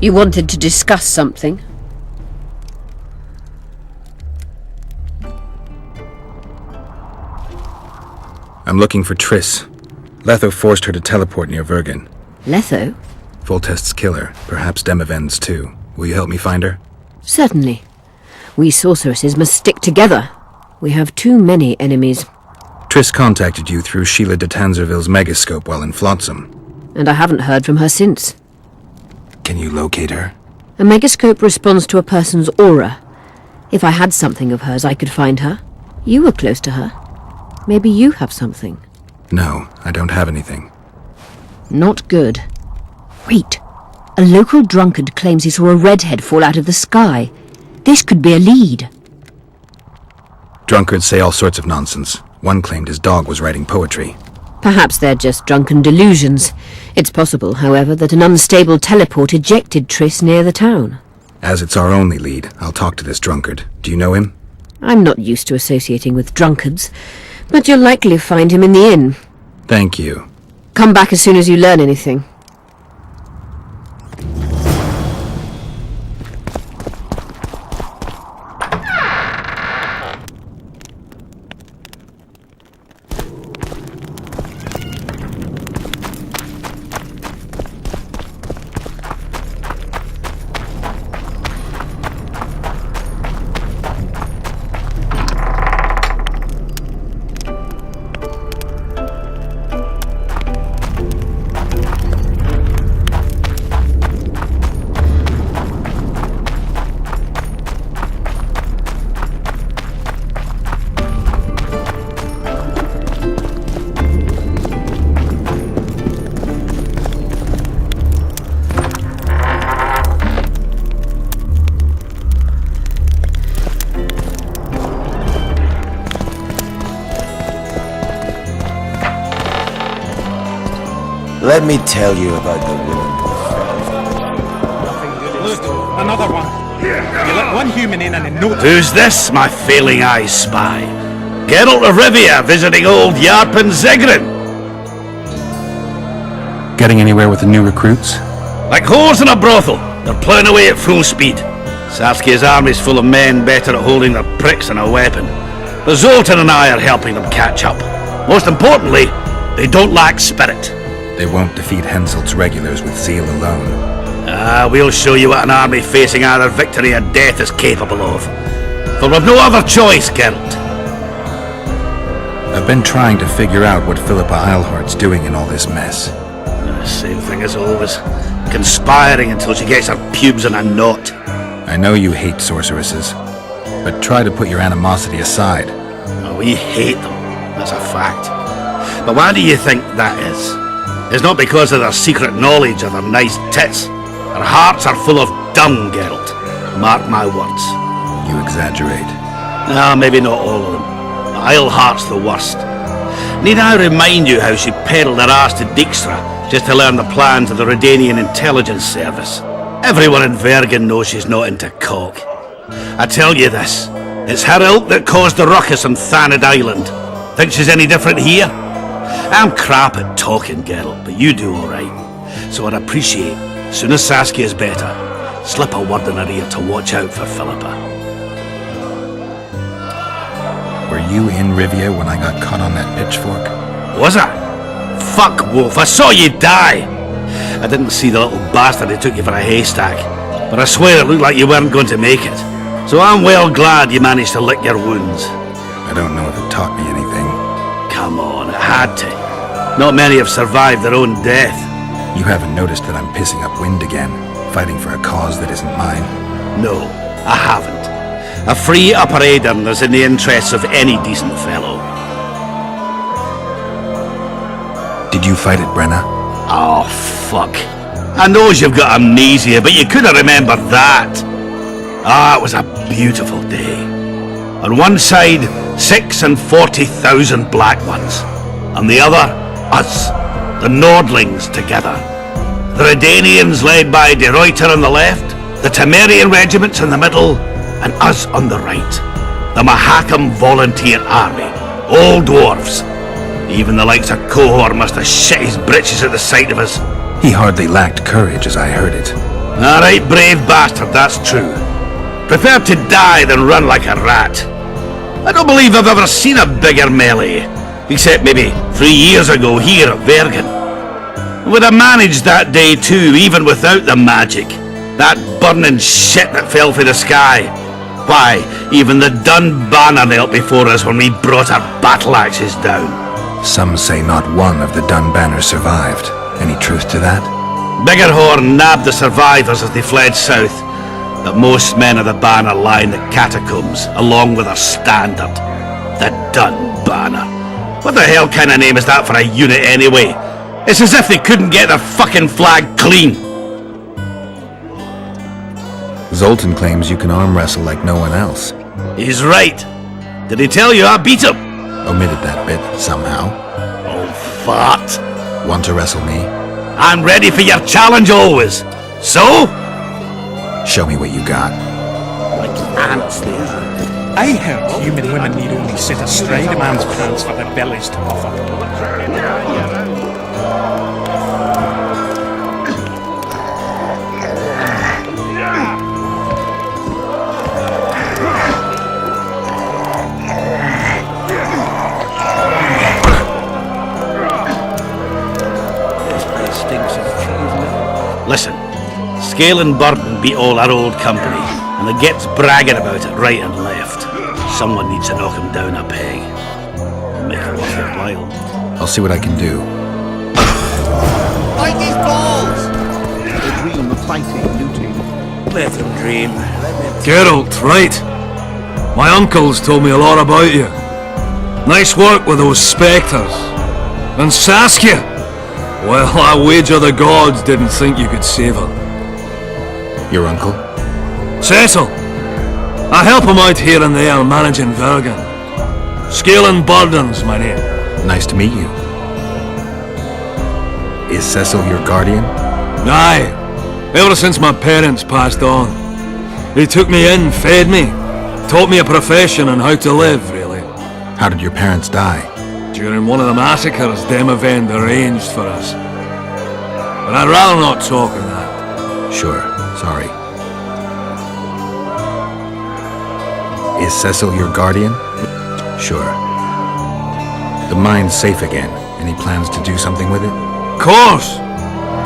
You wanted to discuss something? I'm looking for Triss. Letho forced her to teleport near Vergen. Letho? Voltest's killer, perhaps Demavend's too. Will you help me find her? Certainly. We sorceresses must stick together. We have too many enemies. Triss contacted you through Sheila de Tanzerville's megascope while in Flotsam. And I haven't heard from her since. Can you locate her? A megascope responds to a person's aura. If I had something of hers, I could find her. You were close to her. Maybe you have something. No, I don't have anything. Not good. Wait. A local drunkard claims he saw a redhead fall out of the sky. This could be a lead. Drunkards say all sorts of nonsense. One claimed his dog was writing poetry. Perhaps they're just drunken delusions. It's possible, however, that an unstable teleport ejected Triss near the town. As it's our only lead, I'll talk to this drunkard. Do you know him? I'm not used to associating with drunkards, but you'll likely find him in the inn. Thank you. Come back as soon as you learn anything. Let me tell you about the woman. Look, another one. You let one human in and in no time. Who's this, my failing eyes spy? Geralt of Rivia visiting old Yarpen Zigrin. Getting anywhere with the new recruits? Like whores in a brothel, they're ploughing away at full speed. Saskia's army's full of men better at holding their pricks than a weapon. But Zoltan and I are helping them catch up. Most importantly, they don't lack spirit. They won't defeat Henselt's regulars with zeal alone. We'll show you what an army facing either victory or death is capable of. For we've no other choice, Geralt. I've been trying to figure out what Philippa Eilhart's doing in all this mess. Same thing as always. Conspiring until she gets her pubes in a knot. I know you hate sorceresses, but try to put your animosity aside. We hate them, that's a fact. But why do you think that is? It's not because of their secret knowledge or their nice tits. Their hearts are full of dung, Geralt. Mark my words. You exaggerate. No, maybe not all of them. Eilhart's the worst. Need I remind you how she peddled her ass to Dijkstra just to learn the plans of the Redanian intelligence service? Everyone in Vergen knows she's not into cock. I tell you this, it's her ilk that caused the ruckus on Thanid Island. Think she's any different here? I'm crap at talking, Geralt, but you do alright. So I'd appreciate, as soon as Saskia's better, slip a word in her ear to watch out for Philippa. Were you in Rivia when I got caught on that pitchfork? Was I? Fuck, Wolf, I saw you die! I didn't see the little bastard who took you for a haystack, but I swear it looked like you weren't going to make it. So I'm well glad you managed to lick your wounds. I don't know if it taught me anything. Come on, it had to. Not many have survived their own death. You haven't noticed that I'm pissing up wind again, fighting for a cause that isn't mine? No, I haven't. A free Upper Aedirn is in the interests of any decent fellow. Did you fight at Brenna? Oh, fuck. I knows you've got amnesia, but you could have remembered that. It was a beautiful day. On one side, 40,000 black ones. On the other, us, the Nordlings, together. The Redanians led by De Ruyter on the left, the Temerian regiments in the middle, and us on the right. The Mahakam Volunteer Army, all dwarves. Even the likes of Cohor must have shit his britches at the sight of us. He hardly lacked courage, as I heard it. Alright, brave bastard, that's true. Prefer to die than run like a rat. I don't believe I've ever seen a bigger melee, except maybe 3 years ago here at Vergen. Would have managed that day too, even without the magic. That burning shit that fell from the sky. Why, even the Dun Banner knelt before us when we brought our battle axes down. Some say not one of the Dun Banners survived. Any truth to that? Biggerhorn nabbed the survivors as they fled south, but most men of the Banner lie in the catacombs, along with their standard, the Dun Banner. What the hell kind of name is that for a unit anyway? It's as if they couldn't get their fucking flag clean. Zoltan claims you can arm wrestle like no one else. He's right. Did he tell you I beat him? Omitted that bit, somehow. Oh, fart. Want to wrestle me? I'm ready for your challenge always. So? Show me what you got. Like ants they are. I heard human women need only sit astride a man's pants for their bellies to puff up. Listen, Scale and Burden beat all our old company, and the gets bragging about it right and left. Someone needs to knock him down a peg. Make it worth your while. I'll see what I can do. Fight these balls! They dream of fighting, looting. Let them dream. Geralt, right. My uncle's told me a lot about you. Nice work with those spectres. And Saskia! Well, I wager the gods didn't think you could save her. Your uncle? Cecil! I help him out here and there managing Vergen. Scale and Burden's my name. Nice to meet you. Is Cecil your guardian? Aye. Ever since my parents passed on. He took me in, fed me, taught me a profession and how to live, really. How did your parents die? During one of the massacres Demavend arranged for us. But I'd rather not talk of that. Sure, sorry. Is Cecil your guardian? Sure. The mine's safe again. Any plans to do something with it? Course!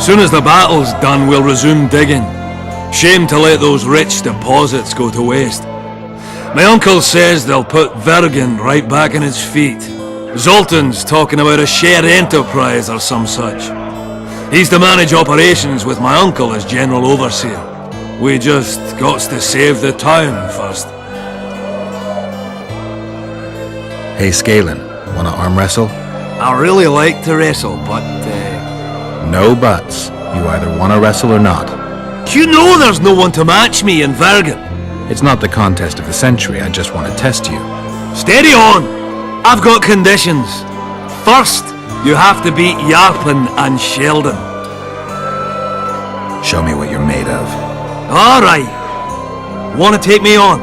Soon as the battle's done, we'll resume digging. Shame to let those rich deposits go to waste. My uncle says they'll put Vergen right back on its feet. Zoltan's talking about a shared enterprise or some such. He's to manage operations with my uncle as general overseer. We just gots to save the town first. Hey, Scalen, wanna arm wrestle? I really like to wrestle, but No buts. You either wanna wrestle or not. you know there's no one to match me in Vergen. It's not the contest of the century, I just want to test you. Steady on! I've got conditions. First, you have to beat Yarpen and Sheldon. Show me what you're made of. Alright. Wanna take me on?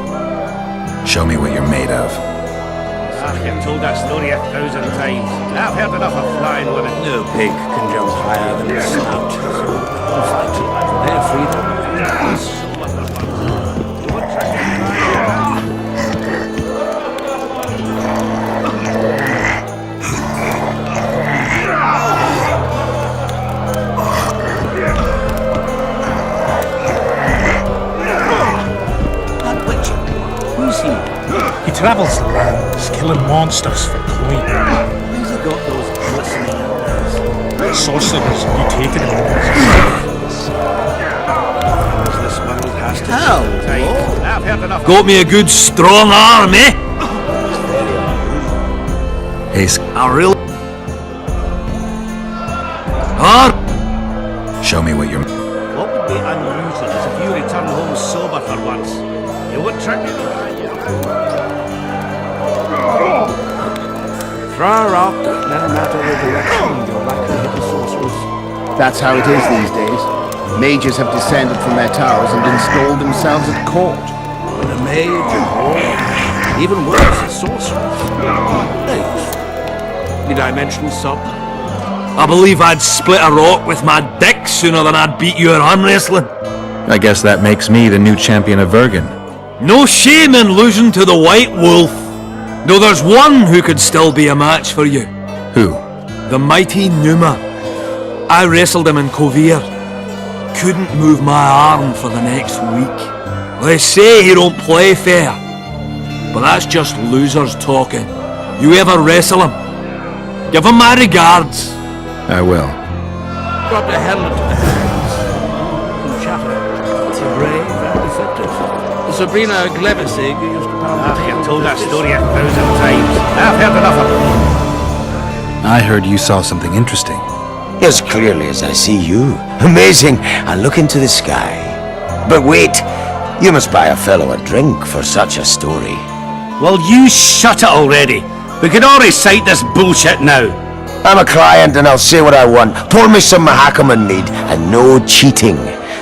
Show me what you're made of. I've told that story 1,000 times. I've heard enough of flying women. No pig can jump higher than the snout. Fight for their freedom. He travels the lands, killing monsters for coin. Who's he got those glistening eyes? Sorcerers mutated him. This world has to How? I've heard enough. Got me a good strong arm, eh? Hey, I really... show me what you're... What would be unusual is if you return home sober for once. You would trick me. Throw a rock, no matter the direction, you're likely to hit the sorcerers. That's how it is these days. Mages have descended from their towers and installed themselves at court. With a mage and all. Even worse, a sorceress. Thanks. Did I mention something? I believe I'd split a rock with my dick sooner than I'd beat you in arm wrestling. I guess that makes me the new champion of Vergen. No shame in losing to the White Wolf. Though there's one who could still be a match for you. Who? The mighty Numa. I wrestled him in Kovir. Couldn't move my arm for the next week. They say he don't play fair. But that's just losers talking. You ever wrestle him? Give him my regards. I will. Got the helmet to the hands. And shatter. It's brave and effective. Sabrina Glevesig used to pound the You've table told with that her story fist. 1,000 times. I've heard enough of it. I heard you saw something interesting. As clearly as I see you. Amazing. I look into the sky. But wait, you must buy a fellow a drink for such a story. Well, you shut it already. We can all recite this bullshit now. I'm a client and I'll say what I want. Pour me some Mahakaman mead and no cheating.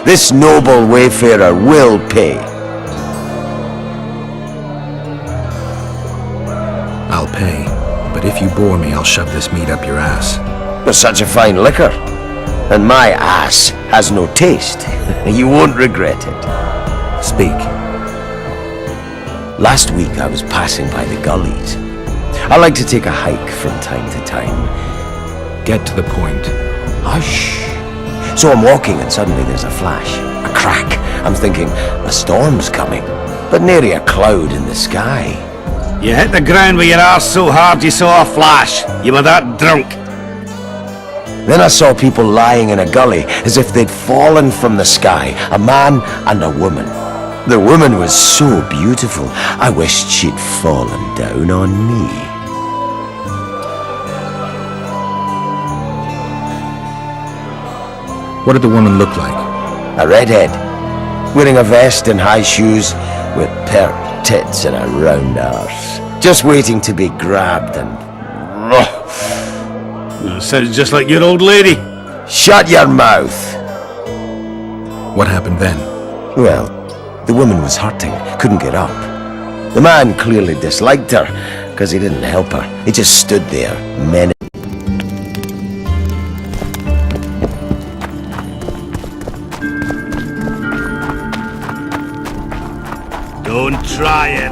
This noble wayfarer will pay. I'll pay, but if you bore me, I'll shove this meat up your ass. You're such a fine liquor. And my ass has no taste. You won't regret it. Speak. Last week I was passing by the gullies. I like to take a hike from time to time. Get to the point. Hush. So I'm walking and suddenly there's a flash, a crack. I'm thinking, a storm's coming. But nary a cloud in the sky. You hit the ground with your arse so hard you saw a flash. You were that drunk. Then I saw people lying in a gully as if they'd fallen from the sky, a man and a woman. The woman was so beautiful, I wished she'd fallen down on me. What did the woman look like? A redhead, wearing a vest and high shoes, with pert tits and a round arse. Just waiting to be grabbed and... Sounds just like your old lady. Shut your mouth! What happened then? Well, the woman was hurting, couldn't get up. The man clearly disliked her, because he didn't help her. He just stood there, menacing. Don't try it.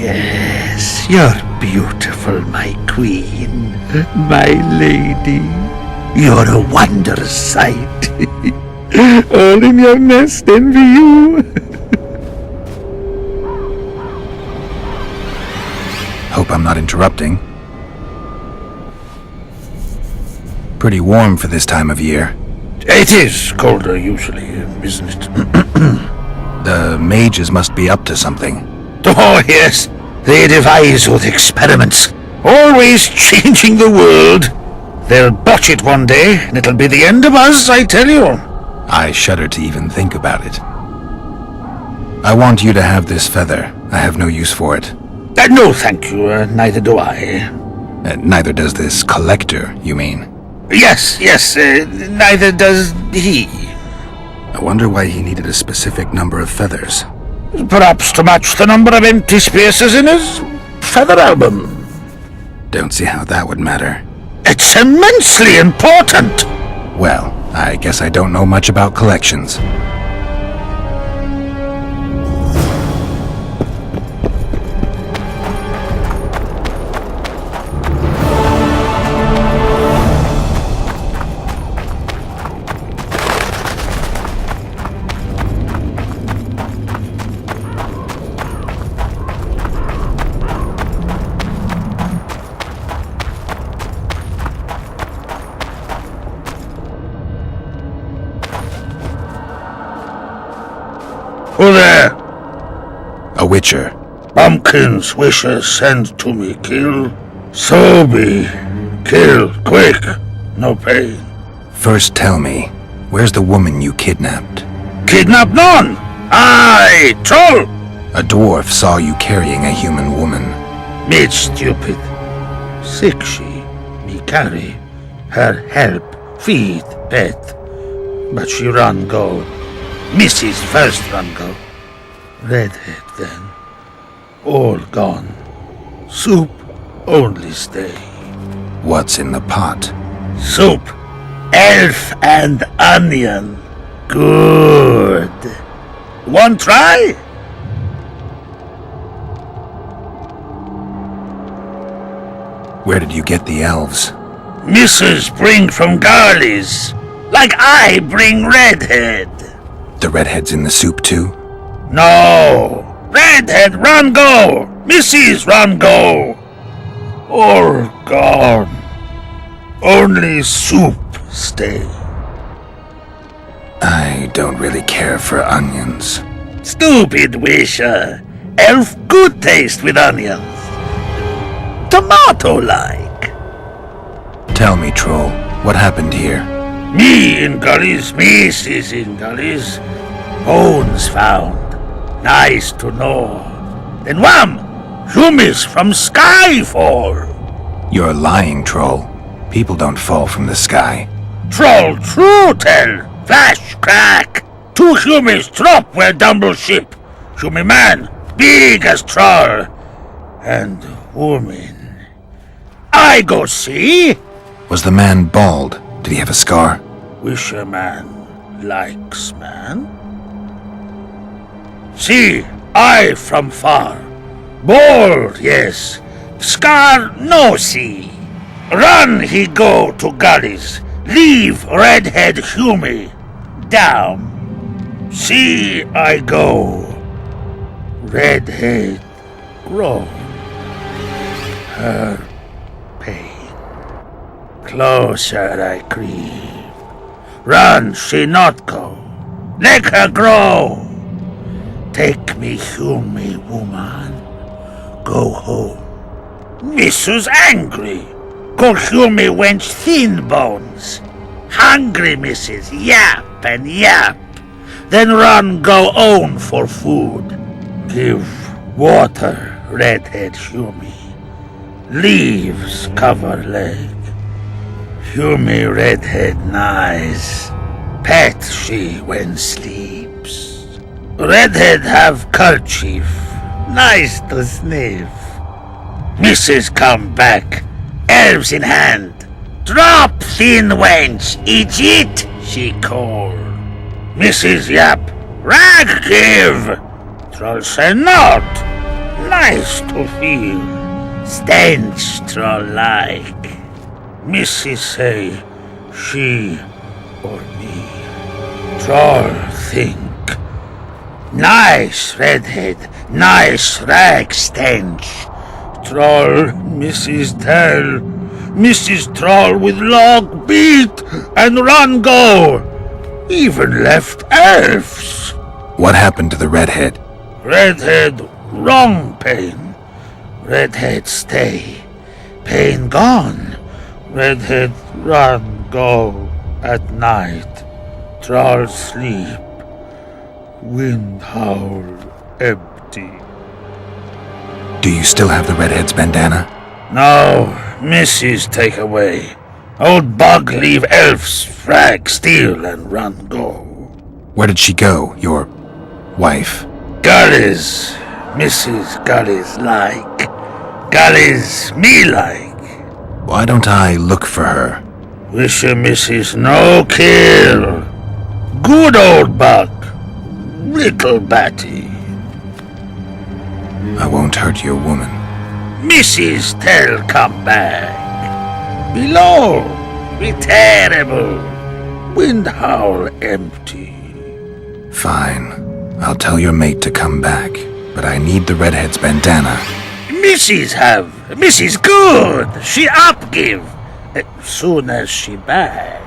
Yes, you're beautiful, my queen, my lady. You're a wondrous sight. All in your nest envy you. Hope I'm not interrupting. Pretty warm for this time of year. It is colder usually, isn't it? The mages must be up to something. Oh, yes. They devise with experiments. Always changing the world. They'll botch it one day, and it'll be the end of us, I tell you. I shudder to even think about it. I want you to have this feather. I have no use for it. No, thank you. Neither do I. Neither does this collector, you mean? Yes, neither does he. I wonder why he needed a specific number of feathers. Perhaps to match the number of empty spaces in his feather album. Don't see how that would matter. It's immensely important. Well, I guess I don't know much about collections. Witcher. Pumpkin's wishes sent to me kill. So be. Kill, quick. No pain. First tell me, where's the woman you kidnapped? Kidnap none! Aye, troll! A dwarf saw you carrying a human woman. Made stupid. Sick she, me carry. Her help, feed, pet. But she run go. Mrs. first run go. Redhead then. All gone. Soup only stay. What's in the pot? Soup. Elf and onion. Good. One try? Where did you get the elves? Mrs. bring from Garley's. Like I bring Redhead. The redhead's in the soup too? No. Redhead run go. Mrs. run go. All gone. Only soup stay. I don't really care for onions. Stupid wisher. Elf good taste with onions. Tomato-like. Tell me, troll, what happened here? Me in gullies, Mrs. in gullies. Bones found. Nice to know. Then wham! Humus from sky fall. You're lying, troll. People don't fall from the sky. Troll true tell. Flash crack. 2 humus drop where dumble ship. Humi man, big as troll. And woman. I go see. Was the man bald? Did he have a scar? Wisher man likes man. See, I from far. Bald, yes. Scar no see. Run he go to gullies. Leave redhead Humi. Down. See I go. Redhead grow. Her pain. Closer I creep. Run she not go. Let her grow. Take me Humi woman. Go home. Mrs. angry. Call Humi wench thin bones. Hungry Mrs. Yap and yap. Then run go own for food. Give water redhead Humi. Leaves cover leg. Humi redhead nice. Pet she when sleeps. Redhead have kerchief. Nice to sniff. Mrs. come back. Elves in hand. Drop thin wench. Eat it, she call. Mrs. Yap. Rag give. Troll say not. Nice to feel. Stench troll like. Mrs. say she or me. Troll think. Nice redhead, nice rag stench. Troll, Mrs. tell. Mrs. Troll with log beat and run go. Even left elves. What happened to the redhead? Redhead wrong pain. Redhead stay. Pain gone. Redhead run go at night. Troll sleep. Wind howl empty. Do you still have the redhead's bandana? No, Mrs. take away. Old bug leave elves frag steal and run go. Where did she go, your wife? Gullies, Mrs. Gullies like. Gullies me like. Why don't I look for her? Wish your Mrs. no kill. Good old bug. Little Batty. I won't hurt your woman. Mrs. Tell come back. Below, be terrible. Wind howl empty. Fine. I'll tell your mate to come back, but I need the redhead's bandana. Mrs. have. Mrs. good. She up give. Soon as she back.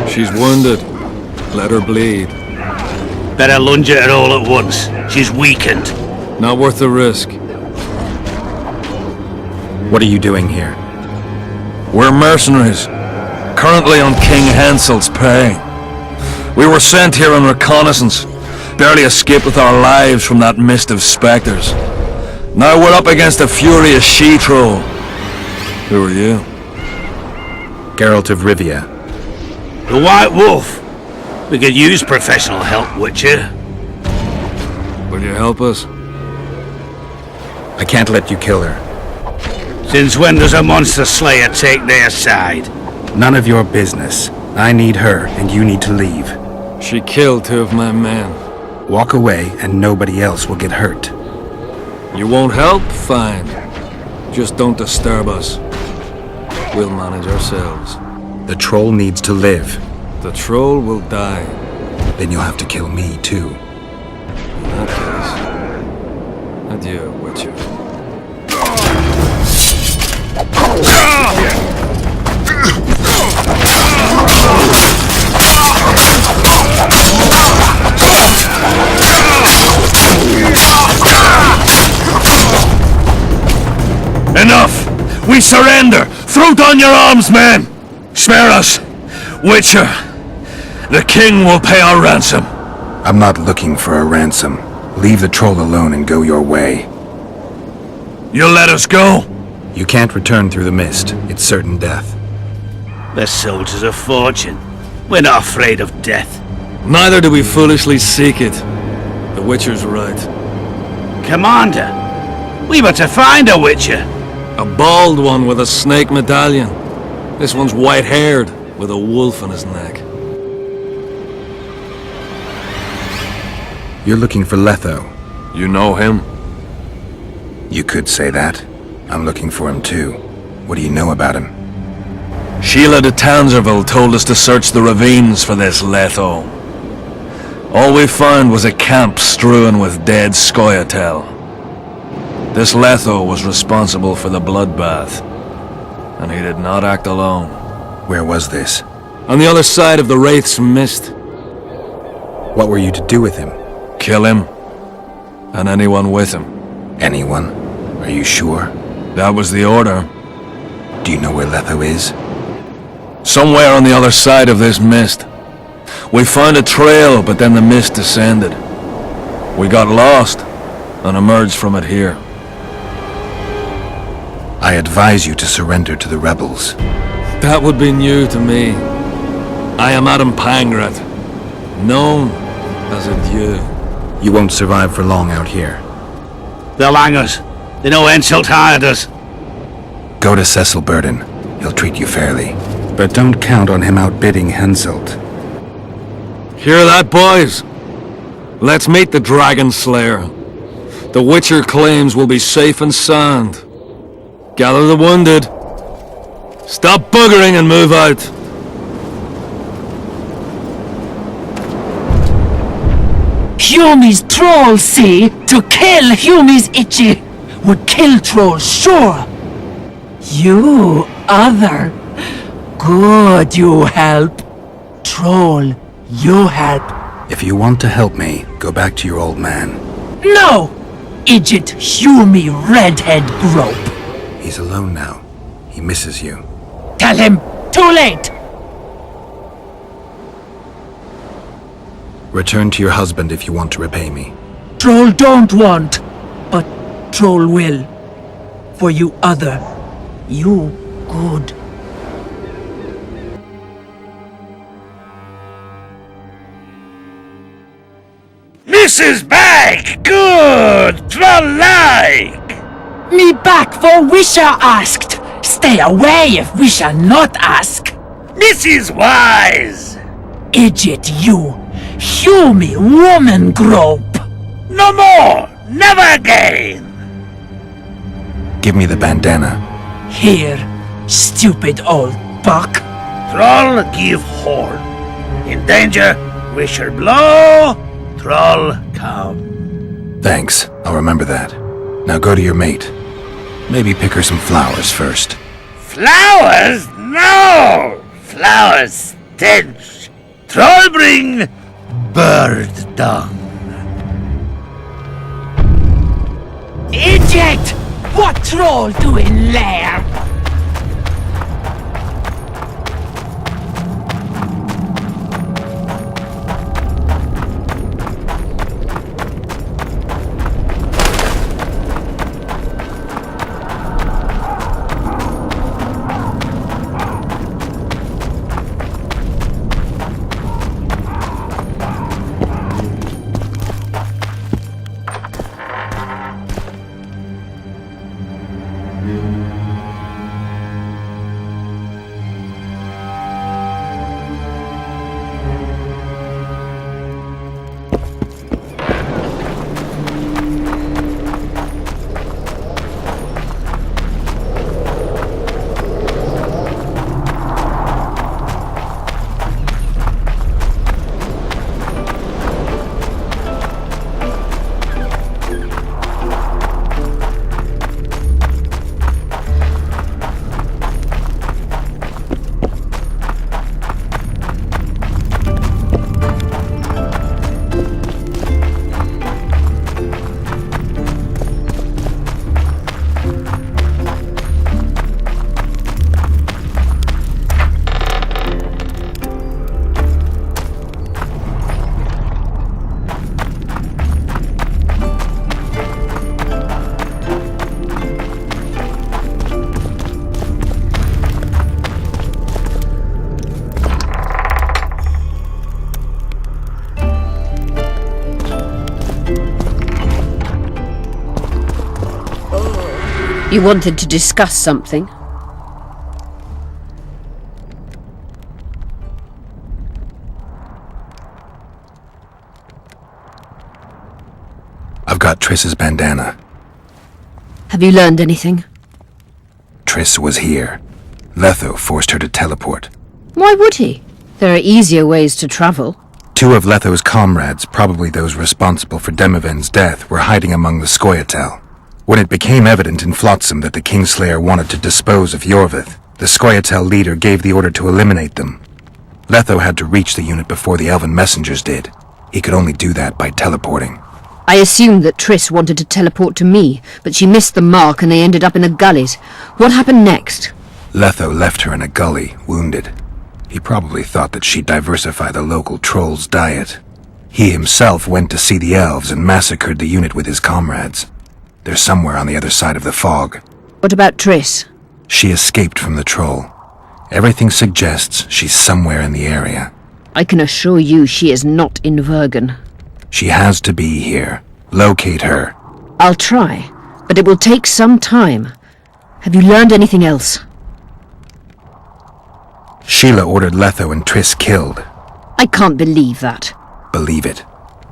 She's wounded. Let her bleed. Better lunge at her all at once. She's weakened. Not worth the risk. What are you doing here? We're mercenaries, currently on King Hansel's pay. We were sent here on reconnaissance, barely escaped with our lives from that mist of spectres. Now we're up against a furious she-troll. Who are you? Geralt of Rivia. The White Wolf. We could use professional help, Witcher. Will you help us? I can't let you kill her. Since when does a monster slayer take their side? None of your business. I need her, and you need to leave. She killed 2 of my men. Walk away, and nobody else will get hurt. You won't help? Fine. Just don't disturb us. We'll manage ourselves. The troll needs to live. The troll will die. Then you'll have to kill me, too. In that case, adieu, Witcher. Enough! We surrender! Throw down your arms, men! Spare us! Witcher, the king will pay our ransom. I'm not looking for a ransom. Leave the troll alone and go your way. You'll let us go? You can't return through the mist. It's certain death. We're soldiers of fortune. We're not afraid of death. Neither do we foolishly seek it. The Witcher's right. Commander, we were to find a Witcher. A bald one with a snake medallion. This one's white-haired, with a wolf on his neck. You're looking for Letho. You know him? You could say that. I'm looking for him too. What do you know about him? Sheila de Tangerville told us to search the ravines for this Letho. All we found was a camp strewn with dead Scoia'tael. This Letho was responsible for the bloodbath, and he did not act alone. Where was this? On the other side of the Wraith's mist. What were you to do with him? Kill him, and anyone with him. Anyone? Are you sure? That was the order. Do you know where Letho is? Somewhere on the other side of this mist. We found a trail, but then the mist descended. We got lost, and emerged from it here. I advise you to surrender to the rebels. That would be new to me. I am Adam Pangrat, known as a Dieu. You won't survive for long out here. They'll hang us. They know Henselt hired us. Go to Cecil Burden. He'll treat you fairly. But don't count on him outbidding Henselt. Hear that, boys? Let's meet the Dragon Slayer. The Witcher claims we'll be safe and sound. Gather the wounded. Stop buggering and move out. Humi's troll, see? To kill Humi's itchy would kill trolls, sure. You, other. Good, you help. Troll, you help. If you want to help me, go back to your old man. No! Idiot Humi redhead grope. He's alone now. He misses you. Tell him, too late! Return to your husband if you want to repay me. Troll don't want, but troll will. For you other, you good. Mrs. Back! Good! Troll-like! Me back for Wisha asked. Stay away if Wisha not ask. Mrs. Wise! Idiot you. Humi woman grope. No more! Never again! Give me the bandana. Here, stupid old buck. Troll give horn. In danger, wisher blow, troll come. Thanks. I'll remember that. Now go to your mate. Maybe pick her some flowers first. Flowers? No! Flowers stench. Troll bring bird dung. Eject! What troll doing there? You wanted to discuss something? I've got Triss's bandana. Have you learned anything? Triss was here. Letho forced her to teleport. Why would he? There are easier ways to travel. 2 of Letho's comrades, probably those responsible for Demoven's death, were hiding among the Scoia'tael. When it became evident in Flotsam that the Kingslayer wanted to dispose of Iorveth, the Scoia'tael leader gave the order to eliminate them. Letho had to reach the unit before the elven messengers did. He could only do that by teleporting. I assumed that Triss wanted to teleport to me, but she missed the mark and they ended up in the gullies. What happened next? Letho left her in a gully, wounded. He probably thought that she'd diversify the local trolls' diet. He himself went to see the elves and massacred the unit with his comrades. They're somewhere on the other side of the fog. What about Triss? She escaped from the troll. Everything suggests she's somewhere in the area. I can assure you she is not in Vergen. She has to be here. Locate her. I'll try, but it will take some time. Have you learned anything else? Sheila ordered Letho and Triss killed. I can't believe that. Believe it.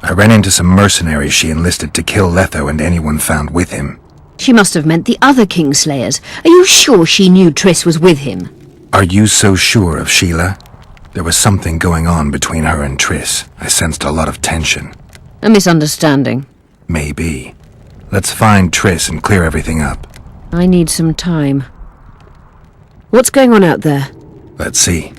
I ran into some mercenaries she enlisted to kill Letho and anyone found with him. She must have meant the other Kingslayers. Are you sure she knew Triss was with him? Are you so sure of Sheila? There was something going on between her and Triss. I sensed a lot of tension. A misunderstanding. Maybe. Let's find Triss and clear everything up. I need some time. What's going on out there? Let's see.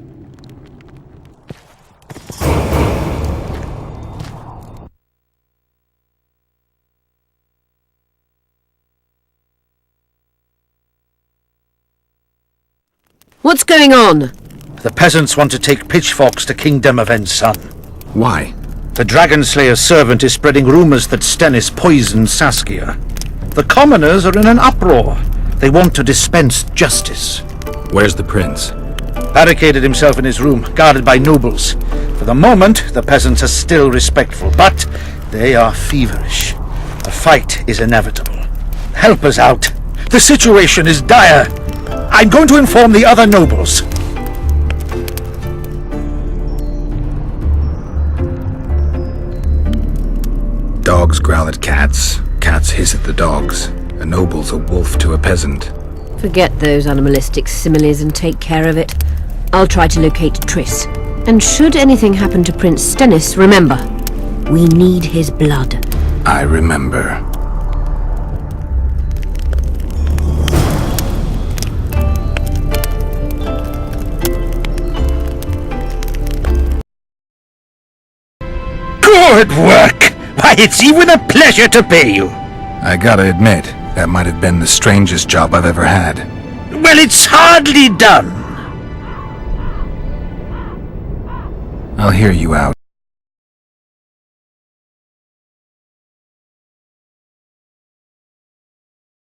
What's going on? The peasants want to take pitchforks to King Demoven's son. Why? The Dragon Slayer's servant is spreading rumors that Stennis poisoned Saskia. The commoners are in an uproar. They want to dispense justice. Where's the prince? Barricaded himself in his room, guarded by nobles. For the moment, the peasants are still respectful, but they are feverish. A fight is inevitable. Help us out. The situation is dire. I'm going to inform the other nobles. Dogs growl at cats. Cats hiss at the dogs. A noble's a wolf to a peasant. Forget those animalistic similes and take care of it. I'll try to locate Triss. And should anything happen to Prince Stennis, remember, we need his blood. I remember. Good work! Why, it's even a pleasure to pay you. I gotta admit, that might have been the strangest job I've ever had. Well, it's hardly done. I'll hear you out.